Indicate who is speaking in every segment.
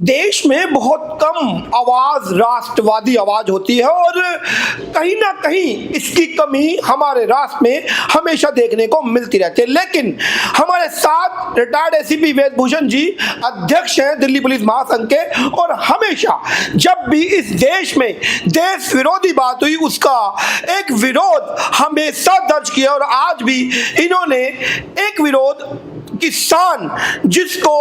Speaker 1: देश में बहुत कम आवाज राष्ट्रवादी आवाज होती है और कहीं ना कहीं इसकी कमी हमारे राष्ट्र में हमेशा देखने को मिलती रहती है। लेकिन हमारे साथ रिटायर्ड एसीपी वेद भूषण जी अध्यक्ष हैं दिल्ली पुलिस महासंघ के, और हमेशा जब भी इस देश में देश विरोधी बात हुई उसका एक विरोध हमेशा दर्ज किया, और आज भी इन्होंने एक विरोध किसान, जिसको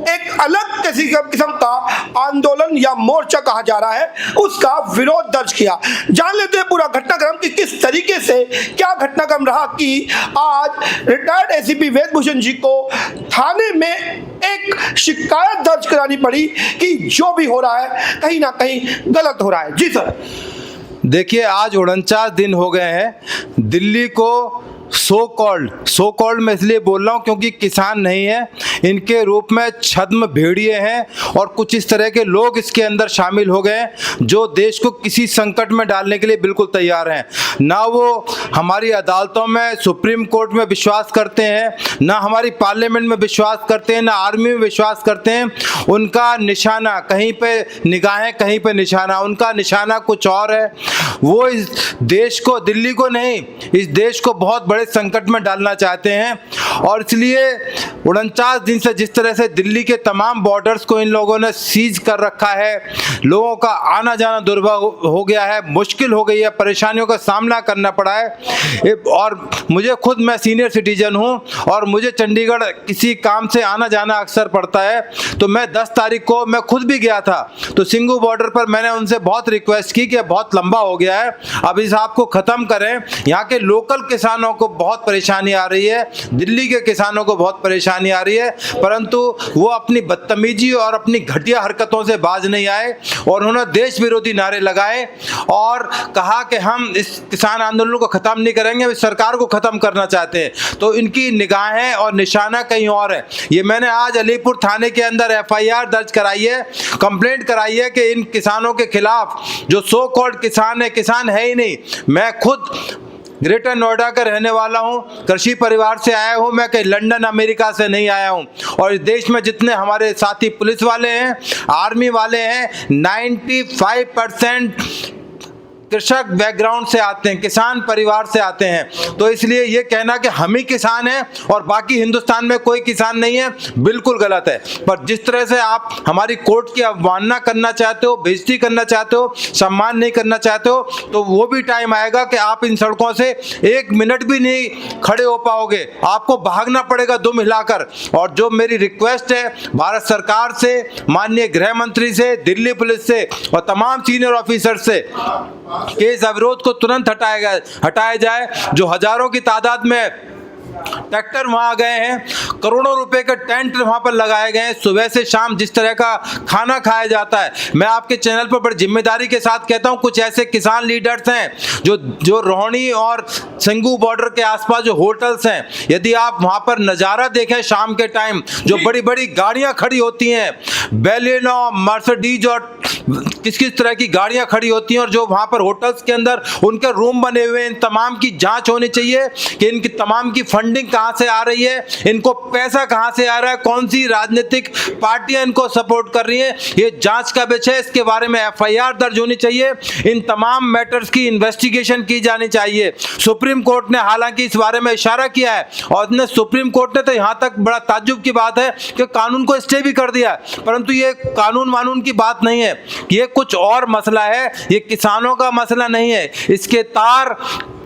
Speaker 1: एक अलग किस्म का आंदोलन या मोर्चा कहा जा रहा है, उसका विरोध दर्ज किया। जान लेते हैं पूरा घटनाक्रम कि किस तरीके से क्या घटनाक्रम रहा कि आज रिटायर्ड एसीपी वेद भूषण जी को थाने में एक शिकायत दर्ज करानी पड़ी कि जो भी हो रहा है कहीं ना कहीं गलत हो रहा है। जी सर।
Speaker 2: देखिए, आज 49 दिन हो गए हैं दिल्ली को सो कॉल्ड मैं इसलिए बोल रहा हूँ क्योंकि किसान नहीं है, इनके रूप में छद्म भेड़िए हैं और कुछ इस तरह के लोग इसके अंदर शामिल हो गए हैं जो देश को किसी संकट में डालने के लिए बिल्कुल तैयार हैं। ना वो हमारी अदालतों में, सुप्रीम कोर्ट में विश्वास करते हैं, ना हमारी पार्लियामेंट में विश्वास करते हैं, ना आर्मी में विश्वास करते हैं। उनका निशाना कहीं पे निगाहें, कहीं पे निशाना, उनका निशाना कुछ और है। वो इस देश को, दिल्ली को नहीं, इस देश को बहुत बड़े संकट में डालना चाहते हैं। और इसलिए 49 दिन से जिस तरह से दिल्ली के तमाम बॉर्डर्स को इन लोगों ने सीज कर रखा है, लोगों का आना जाना दुर्भर हो गया है, मुश्किल हो गई है, परेशानियों का सामना करना पड़ा है। और मुझे खुद, मैं सीनियर सिटीजन हूं और मुझे चंडीगढ़ किसी काम से आना जाना अक्सर पड़ता है, तो मैं 10 तारीख को मैं खुद भी गया था। तो सिंघू बॉर्डर पर मैंने उनसे बहुत रिक्वेस्ट की कि बहुत लंबा हो गया है, अब इस आप को ख़त्म करें। यहाँ के लोकल किसानों को बहुत परेशानी आ रही है, दिल्ली के किसानों को बहुत परेशानी आ रही है, परंतु वो अपनी बदतमीजी और अपनी घटिया हरकतों से बाज नहीं आए और उन्होंने देश विरोधी नारे लगाए और कहा कि हम इस किसान आंदोलन को ख़त्म नहीं करेंगे, इस सरकार को ख़त्म करना चाहते हैं। तो इनकी निगाहें और निशाना कहीं और है। ये मैंने आज अलीपुर थाने के अंदर FIR दर्ज कराई है, कंप्लेंट कराई है कि इन किसानों के खिलाफ, जो सो कॉल्ड किसान है ही नहीं। मैं खुद ग्रेटर नोएडा का रहने वाला हूं, कृषि परिवार से आया हूं, मैं कहीं लंदन अमेरिका से नहीं आया हूं। और इस देश में जितने हमारे साथी पुलिस वाले हैं, आर्मी वाले हैं, 95% कृषक बैकग्राउंड से आते हैं, किसान परिवार से आते हैं। तो इसलिए ये कहना कि हम ही किसान हैं और बाकी हिंदुस्तान में कोई किसान नहीं है, बिल्कुल गलत है। पर जिस तरह से आप हमारी कोर्ट की अवमानना करना चाहते हो, बेइज्जती करना चाहते हो, सम्मान नहीं करना चाहते हो, तो वो भी टाइम आएगा कि आप इन सड़कों से 1 मिनट भी नहीं खड़े हो पाओगे, आपको भागना पड़ेगा दुम हिलाकर। और जो मेरी रिक्वेस्ट है भारत सरकार से, माननीय गृह मंत्री से, दिल्ली पुलिस से और तमाम सीनियर ऑफिसर से कि इस अविरोध को तुरंत हटाया जाए। जो हजारों की तादाद में ट्रैक्टर वहां आ गए हैं, करोड़ों रुपए के टेंट वहां पर लगाए गए हैं, सुबह से शाम जिस तरह का खाना खाया जाता है। मैं आपके चैनल पर बड़ी जिम्मेदारी के साथ कहता हूं, कुछ ऐसे किसान लीडर्स हैं जो रोहिणी और सिंघू बॉर्डर के आसपास जो होटल्स हैं, यदि आप वहां पर नज़ारा देखें शाम के टाइम, जो बड़ी बड़ी गाड़ियां खड़ी होती हैं, बेलिनो, मर्सिडीज और किस तरह की गाड़ियां खड़ी होती हैं, और जो वहां पर होटल्स के अंदर उनके रूम बने हुए हैं, इन तमाम की जांच होनी चाहिए कि इनकी तमाम की फंडिंग कहां से आ रही है, इनको पैसा कहां से आ रहा है, कौन सी राजनीतिक पार्टियां इनको सपोर्ट कर रही हैं, ये जांच का विषय है। इसके बारे में FIR दर्ज होनी चाहिए, इन तमाम मैटर्स की इन्वेस्टिगेशन की जानी चाहिए। सुप्रीम कोर्ट ने हालांकि इस बारे में इशारा किया है, और सुप्रीम कोर्ट ने तो यहां तक, बड़ा ताज्जुब की बात है कि कानून को स्टे भी कर दिया, परंतु ये कानून वानून की बात नहीं है, ये कुछ और मसला है, ये किसानों का मसला नहीं है। इसके तार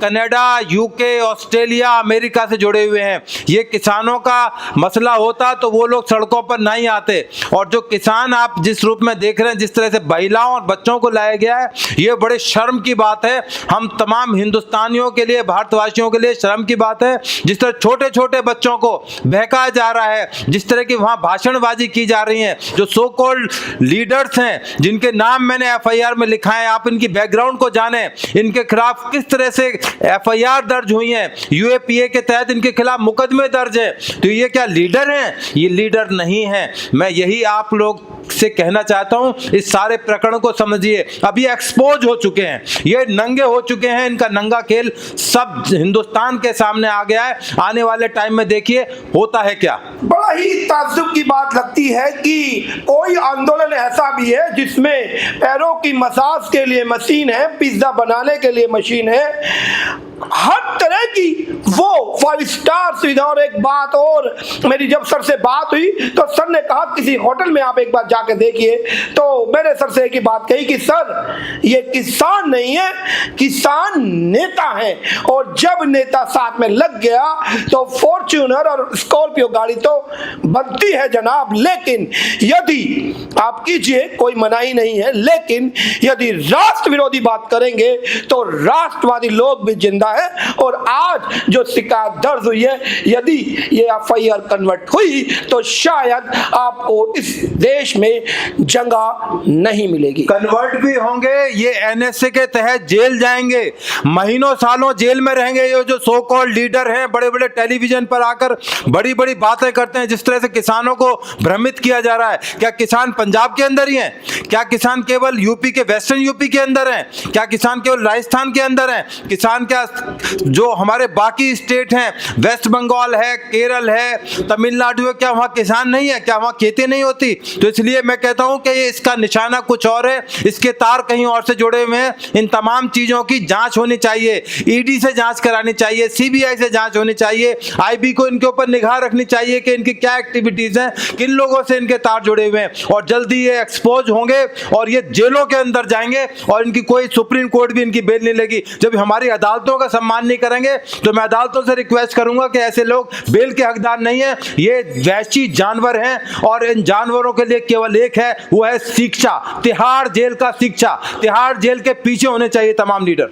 Speaker 2: कनाडा, UK, ऑस्ट्रेलिया, अमेरिका से जुड़े हुए हैं। ये किसानों का मसला होता तो वो लोग सड़कों पर नहीं आते। और जो किसान आप जिस रूप में देख रहे हैं, जिस तरह से महिलाओं और बच्चों को लाया गया है, ये बड़े शर्म की बात है। हम तमाम हिंदुस्तानियों के लिए, भारतवासियों के लिए शर्म की बात है। जिस तरह छोटे छोटे बच्चों को बहकाया जा रहा है, जिस तरह की वहाँ भाषणबाजी की जा रही है, जो सो कॉल्ड लीडर्स हैं जिनके नाम मैंने FIR में लिखा है, आप इनकी बैकग्राउंड को जानें, इनके खिलाफ किस तरह से FIR दर्ज हुई है, UAPA के तहत इनके खिलाफ मुकदमे दर्ज है। तो ये क्या लीडर हैं? ये लीडर नहीं है। मैं यही आप लोग से कहना चाहता हूं, इस सारे प्रकरण को समझिए। अब ये एक्सपोज हो चुके हैं, ये नंगे हो चुके हैं, इनका नंगा खेल सब हिंदुस्तान के सामने आ गया है। आने वाले टाइम में देखिए होता है क्या।
Speaker 1: बड़ा बड़ा ही ताज्जुब की बात लगती है कि कोई आंदोलन ऐसा भी है जिसमें पैरों की मसाज के लिए मशीन है, पिज्जा बनाने के लिए मशीन है, हर तरह की वो 5 स्टार सुविधा। और एक बात और, मेरी जब सर से बात हुई तो सर ने कहा किसी होटल में आप एक बार जाके देखिए, तो मैंने सर से एक ही बात कही कि सर ये किसान नहीं है, किसान नेता है। और जब नेता साथ में लग गया तो फॉर्च्यूनर और स्कॉर्पियो गाड़ी तो बनती है जनाब। लेकिन यदि आप कीजिए, कोई मनाही नहीं है, लेकिन यदि राष्ट्र विरोधी बात करेंगे तो राष्ट्रवादी लोग भी जिंदा है। और आज जो शिकायत दर्ज हुई है, यदि ये एफआईआर कन्वर्ट हुई तो शायद आपको इस देश में जगह नहीं मिलेगी।
Speaker 2: कन्वर्ट भी होंगे, ये एनएसए के तहत जेल जाएंगे, महीनों सालों जेल में रहेंगे। ये जो सो कॉल्ड लीडर हैं, बड़े बड़े टेलीविजन पर आकर बड़ी बड़ी बातें करते हैं, जिस तरह से किसानों को भ्रमित किया जा रहा है। क्या किसान पंजाब के अंदर ही हैं? क्या किसान केवल यूपी के, वेस्टर्न यूपी के अंदर हैं? क्या किसान केवल राजस्थान के अंदर हैं? किसान क्या जो हमारे बाकी स्टेट हैं, वेस्ट बंगाल है, केरल है, तमिलनाडु है, क्या वहां किसान नहीं है? क्या वहां खेती नहीं होती? तो इसलिए मैं कहता हूं कि ये इसका निशाना कुछ और है, इसके तार कहीं और से जुड़े हुए हैं। इन तमाम चीजों की जांच होनी चाहिए, ईडी से जांच करानी चाहिए, सीबीआई से जांच होनी चाहिए, आईबी को इनके ऊपर निगाह रखनी चाहिए कि इनकी क्या एक्टिविटीज हैं, किन लोगों से इनके तार जुड़े हुए हैं। और जल्दी ये एक्सपोज होंगे और ये जेलों के अंदर जाएंगे और इनकी कोई सुप्रीम कोर्ट भी इनकी बेल नहीं लेगी। जब हमारी अदालतों का सम्मान नहीं करेंगे तो मैं अदालतों से रिक्वेस्ट करूंगा कि ऐसे लोग बेल के हकदार नहीं है, ये वैशी जानवर हैं। और इन जानवरों के लिए केवल एक है, वो है शिक्षा, तिहाड़ जेल का शिक्षा। तिहाड़ जेल के पीछे होने चाहिए तमाम लीडर।